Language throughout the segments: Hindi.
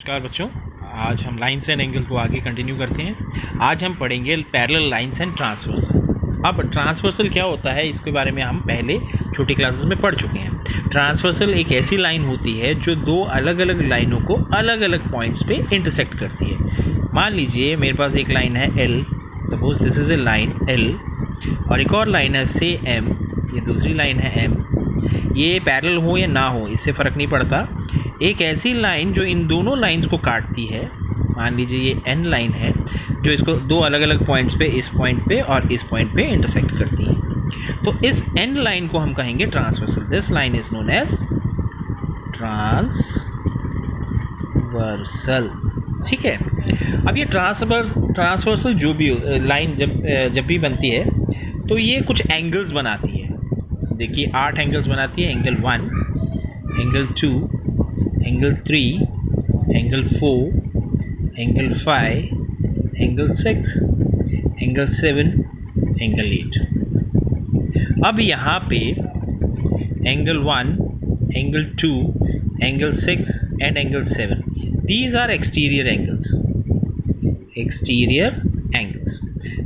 नमस्कार बच्चों, आज हम लाइन्स एंड एंगल को आगे कंटिन्यू करते हैं। आज हम पढ़ेंगे पैरेलल लाइन्स एंड ट्रांसवर्सल। अब ट्रांसवर्सल क्या होता है इसके बारे में हम पहले छोटी क्लासेस में पढ़ चुके हैं। ट्रांसवर्सल एक ऐसी लाइन होती है जो दो अलग अलग लाइनों को अलग अलग पॉइंट्स पे इंटरसेक्ट करती है। मान लीजिए मेरे पास एक लाइन है L, suppose this is a line L, और एक और लाइन है से M, ये दूसरी लाइन है M। ये पैरेलल हो या ना हो इससे फ़र्क नहीं पड़ता। एक ऐसी लाइन जो इन दोनों लाइंस को काटती है, मान लीजिए ये N लाइन है जो इसको दो अलग अलग पॉइंट्स पे, इस पॉइंट पे और इस पॉइंट पे इंटरसेक्ट करती है, तो इस N लाइन को हम कहेंगे transversal. This line is known as transversal. ठीक है। अब ये ट्रांसवर्सल जो भी लाइन जब भी बनती है तो ये कुछ एंगल्स बनाती है। देखिए 8 एंगल्स बनाती है। Angle 1, angle 2, angle 3, angle 4, angle 5, angle 6, angle 7, angle 8। अब यहाँ पे angle 1, angle 2, angle 6 and angle 7, these are exterior angles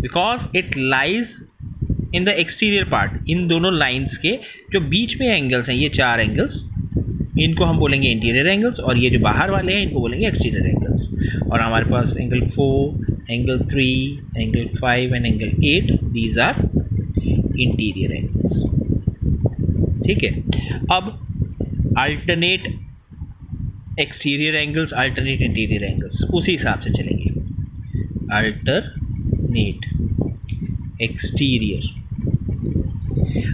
because it lies in the exterior part। इन दोनों लाइंस के जो बीच में एंगल्स हैं, ये 4 एंगल्स, इनको हम बोलेंगे इंटीरियर एंगल्स, और ये जो बाहर वाले हैं इनको बोलेंगे एक्सटीरियर एंगल्स। और हमारे पास angle 4, angle 3, angle 5 and angle 8, these are interior angles. ठीक है। अब alternate exterior angles, alternate interior angles, उसी हिसाब से चलेंगे। अल्टरनेट एक्सटीरियर,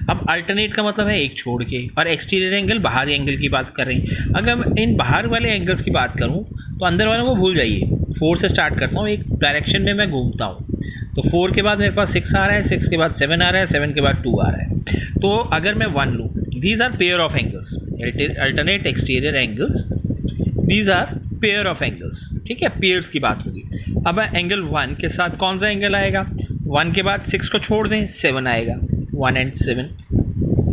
अब अल्टरनेट का मतलब है एक छोड़ के, और एक्सटीरियर एंगल बाहर एंगल की बात कर रहे हैं। अगर मैं इन बाहर वाले एंगल्स की बात करूं तो अंदर वालों को भूल जाइए। 4 से स्टार्ट करता हूं, एक डायरेक्शन में मैं घूमता हूं, तो 4 के बाद मेरे पास 6 आ रहा है, 6 के बाद 7 आ रहा है, 7 के बाद 2 आ रहा है। तो अगर मैं 1 लूँ, these are pair of angles, alternate exterior angles, these are pair of angles. ठीक है, पेयर्स की बात होगी। अब एंगल 1 के साथ कौन सा एंगल आएगा? 1 के बाद 6 को छोड़ दें, 7 आएगा, 1 and 7।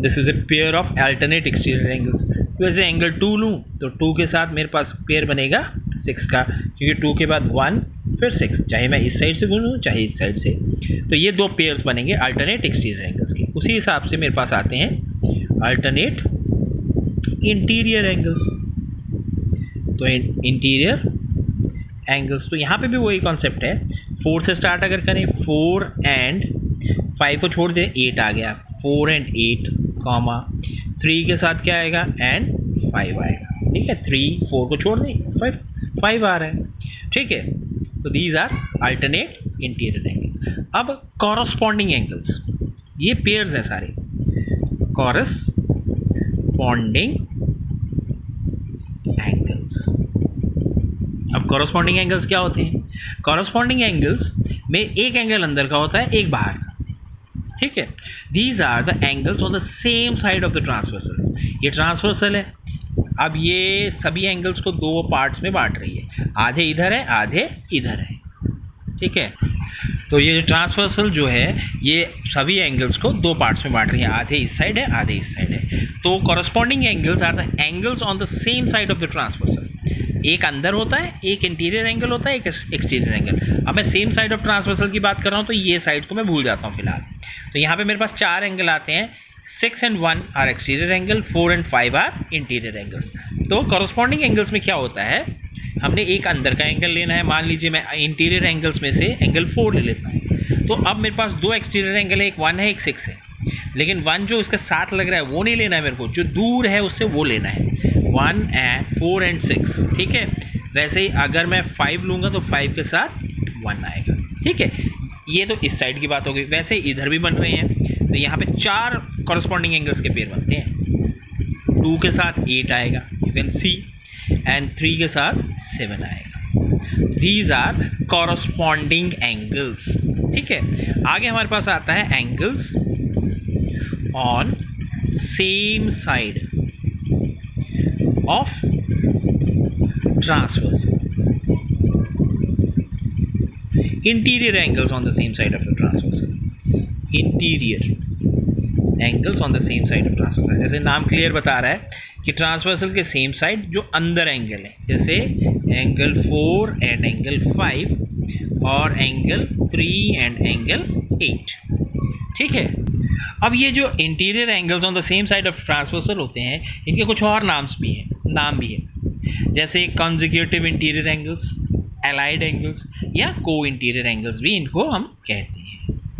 This is a pair of alternate exterior angles. वैसे एंगल 2 लूँ तो 2 के साथ मेरे पास पेयर बनेगा 6 का, क्योंकि 2 के बाद 1 फिर 6, चाहे मैं इस साइड से घूमूँ चाहे इस साइड से, तो ये 2 पेयर्स बनेंगे अल्टरनेट एक्सटीरियर एंगल्स के। उसी हिसाब से मेरे पास आते हैं अल्टरनेट इंटीरियर एंगल्स। तो इंटीरियर एंगल्स, तो यहाँ पे भी वही कॉन्सेप्ट है। 4 से स्टार्ट अगर करें, 4 and 5 को छोड़ दें, 8 आ गया, 4 and 8, 3 के साथ क्या आएगा? and 5 आएगा। ठीक है, 3, 4 को छोड़ दें, 5 आ रहा है। ठीक है, तो these are alternate interior angle. अब कॉरस्पॉन्डिंग एंगल्स, ये पेयर्स हैं सारे, कॉरस्पॉन्डिंग एंगल्स। अब कॉरस्पॉन्डिंग एंगल्स क्या होते हैं? कॉरस्पॉन्डिंग एंगल्स में एक एंगल अंदर का होता है, एक बाहर का। ठीक है, these are the angles on the same side of the transversal. ये ट्रांसवर्सल है। अब ये सभी एंगल्स को 2 पार्ट्स में बांट रही है, आधे इधर है, आधे इधर है। ठीक है, तो ये ट्रांसवर्सल जो है ये सभी एंगल्स को 2 पार्ट्स में बांट रही है, आधे इस साइड है, आधे इस साइड है। तो corresponding angles are the angles on the same side of the transversal. एक अंदर होता है, एक इंटीरियर एंगल होता है, एक एक्सटीरियर एंगल। अब मैं सेम साइड ऑफ ट्रांसवर्सल की बात कर रहा हूँ तो ये साइड को मैं भूल जाता हूँ फिलहाल। तो यहाँ पे मेरे पास 4 एंगल आते हैं, 6 and 1 are exterior angle, 4 and 5 are interior angles. तो कॉरस्पॉन्डिंग एंगल्स में क्या होता है, हमने एक अंदर का एंगल लेना है। मान लीजिए मैं इंटीरियर एंगल्स में से एंगल 4 ले लेता हूँ, तो अब मेरे पास 2 एक्सटीरियर एंगल है, एक 1 है, एक 6 है। लेकिन 1 जो इसके साथ लग रहा है वो नहीं लेना है मेरे को, जो दूर है उससे वो लेना है, 1 and 4 and 6। ठीक है, वैसे ही अगर मैं 5 लूँगा तो 5 के साथ 1 आएगा। ठीक है, ये तो इस साइड की बात हो गई। वैसे इधर भी बन रहे हैं, तो यहाँ पे 4 कॉरस्पॉन्डिंग एंगल्स के पेयर बनते हैं। 2 के साथ 8 आएगा, यू कैन सी, एंड 3 के साथ 7 आएगा। These are corresponding angles. ठीक है, आगे हमारे पास आता है angles on same side of transversal. Interior angles on the same side of the transversal. Interior angles on the same side of transversal. जैसे नाम क्लियर बता रहा है कि ट्रांसवर्सल के सेम साइड जो अंदर एंगल है, जैसे एंगल 4 एंड एंगल 5 और एंगल 3 एंड एंगल 8। ठीक है। अब ये जो interior angles on the same side of transversal होते हैं, इनके कुछ और नाम भी है, जैसे consecutive interior angles, allied angles या को इंटीरियर एंगल्स भी इनको हम कहते हैं।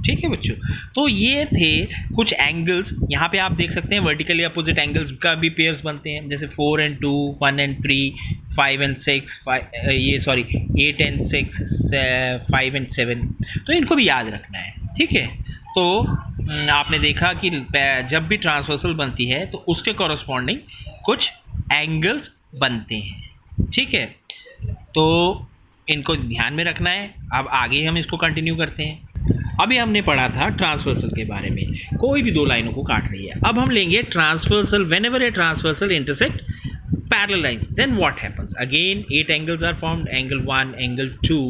ठीक है बच्चों, तो ये थे कुछ एंगल्स। यहाँ पे आप देख सकते हैं वर्टिकली अपोजिट एंगल्स का भी पेयर्स बनते हैं, जैसे 4 and 2, 1 and 3, 5 and 6, 8 and 6, 5 and 7। तो इनको भी याद रखना है। ठीक है, तो आपने देखा कि जब भी ट्रांसवर्सल बनती है तो उसके कॉरस्पॉन्डिंग कुछ एंगल्स बनते हैं। ठीक है, तो इनको ध्यान में रखना है। अब आगे हम इसको कंटिन्यू करते हैं। अभी हमने पढ़ा था ट्रांसवर्सल के बारे में, कोई भी दो लाइनों को काट रही है। अब हम लेंगे transversal. Whenever a transversal intersect parallel lines, then what happens? Again 8 angles are formed, angle 1, angle 2,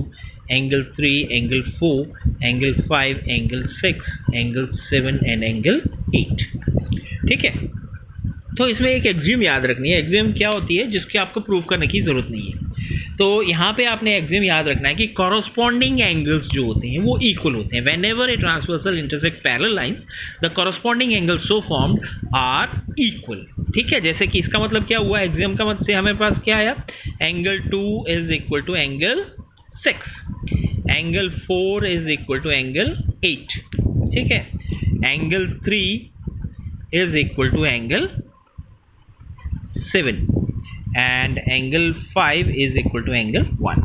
angle 3, angle 4, angle 5, angle 6, angle 7 and angle 8। ठीक है, तो इसमें एक एक्सियम याद रखनी है। एक्सियम क्या होती है जिसकी आपको प्रूव करने की ज़रूरत नहीं है। तो यहाँ पे आपने एक्सियम याद रखना है कि कॉरस्पॉन्डिंग एंगल्स जो होते हैं वो इक्वल होते हैं। Whenever a transversal intersect parallel lines, the corresponding angles so formed are equal. ठीक है, जैसे कि इसका मतलब क्या हुआ, एक्सियम का मतलब से हमारे पास क्या आया, angle 2 is equal to angle 6, angle 4 is equal to angle 8। ठीक है, angle 3 is equal to angle 7 and एंगल 5 इज इक्वल टू एंगल 1।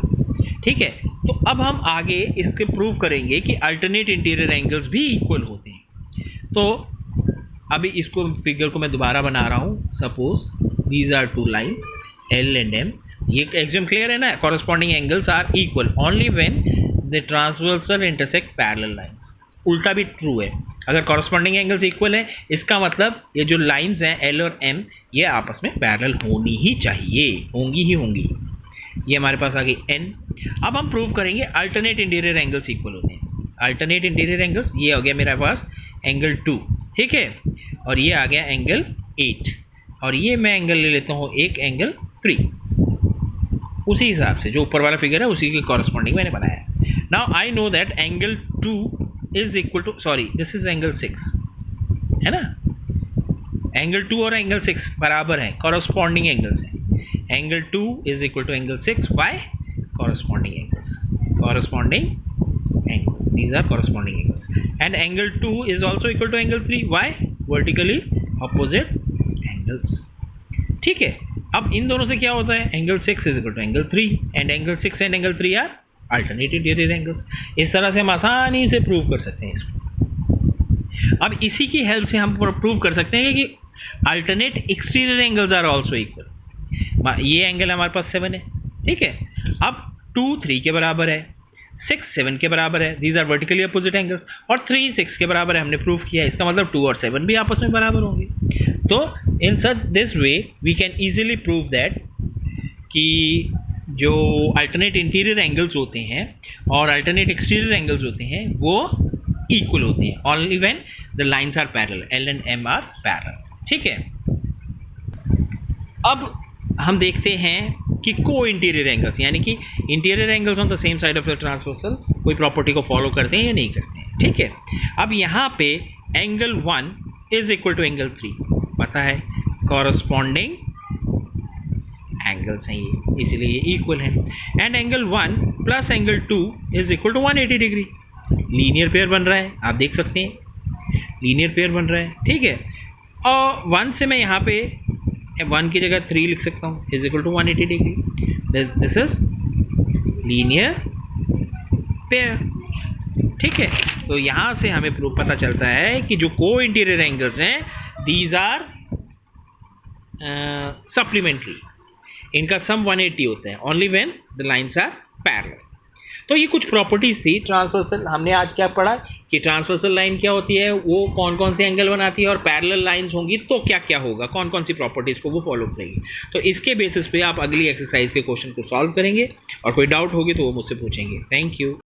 ठीक है, तो अब हम आगे इसके प्रूव करेंगे कि अल्टरनेट इंटीरियर एंगल्स भी इक्वल होते हैं। तो अभी इसको फिगर को मैं दोबारा बना रहा हूँ। Suppose these are two lines L and M। ये एक्सियम क्लियर है ना, corresponding angles are equal only when the transversal intersect parallel lines. उल्टा भी ट्रू है, अगर कॉरस्पॉन्डिंग एंगल्स इक्वल है इसका मतलब ये जो लाइंस हैं L और M ये आपस में पैरेलल होनी ही चाहिए, होंगी ही होंगी। ये हमारे पास आ गई N। अब हम प्रूव करेंगे अल्टरनेट इंटीरियर एंगल्स इक्वल होते हैं। अल्टरनेट इंटीरियर एंगल्स, ये हो गया मेरे पास एंगल 2। ठीक है, और ये आ गया एंगल 8, और ये मैं एंगल ले लेता हूँ एक एंगल 3। उसी हिसाब से जो ऊपर वाला फिगर है उसी के कॉरस्पॉन्डिंग मैंने बनाया। Now I know that angle 2 is equal to, sorry this is angle 6 है ना। एंगल 2 और एंगल 6 बराबर हैं, कॉरस्पॉन्डिंग एंगल्स हैं। Angle 2 is equal to angle 6 by corresponding angles. Corresponding angles, these are corresponding angles, and angle 2 is also equal to angle 3. why? vertically opposite angles. ठीक है, अब इन दोनों से क्या होता है, angle 6 is equal to angle 3 and angle 6 and angle 3 are alternate interior angles. इस तरह से हम आसानी से प्रूव कर सकते हैं इसको। अब इसी की हेल्प से हम प्रूव कर सकते हैं कि alternate exterior angles are also equal. ये एंगल हमारे पास 7 है। ठीक है, अब 2 3 के बराबर है, 6 7 के बराबर है, these are vertically opposite angles, और 3 6 के बराबर है, हमने प्रूव किया। इसका मतलब 2 और 7 भी आपस में बराबर होंगे। तो in such this way we can easily prove that कि जो अल्टरनेट इंटीरियर एंगल्स होते हैं और अल्टरनेट एक्सटीरियर एंगल्स होते हैं वो इक्वल होते हैं only when the lines are parallel, L and M are parallel. ठीक है, अब हम देखते हैं कि को इंटीरियर एंगल्स, यानी कि interior angles on the same side of the transversal कोई प्रॉपर्टी को फॉलो करते हैं या नहीं करते हैं। ठीक है, अब यहाँ पे angle 1 is equal to angle 3 पता है, कॉरस्पॉन्डिंग एंगल्स हैं ये, इसीलिए ये इक्वल है। And angle 1 plus angle 2 is equal to 180 degree. Linear pair बन रहा है, आप देख सकते हैं लीनियर पेयर बन रहा है। ठीक है, और 1 से मैं यहाँ पे 1 की जगह 3 लिख सकता हूँ, is equal to 180 degree. This is linear pair. ठीक है, तो यहाँ से हमें प्रूफ पता चलता है कि जो को इंटीरियर एंगल्स हैं दीज आर सप्लीमेंट्री, इनका सम 180 होता है only when the lines are parallel. तो ये कुछ प्रॉपर्टीज़ थी ट्रांसवर्सल। हमने आज क्या पढ़ा कि ट्रांसवर्सल लाइन क्या होती है, वो कौन कौन से एंगल बनाती है, और पैरेलल लाइंस होंगी तो क्या क्या होगा, कौन कौन सी प्रॉपर्टीज़ को वो फॉलो करेगी। तो इसके बेसिस पे आप अगली एक्सरसाइज के क्वेश्चन को सॉल्व करेंगे, और कोई डाउट होगी तो वो मुझसे पूछेंगे। Thank you.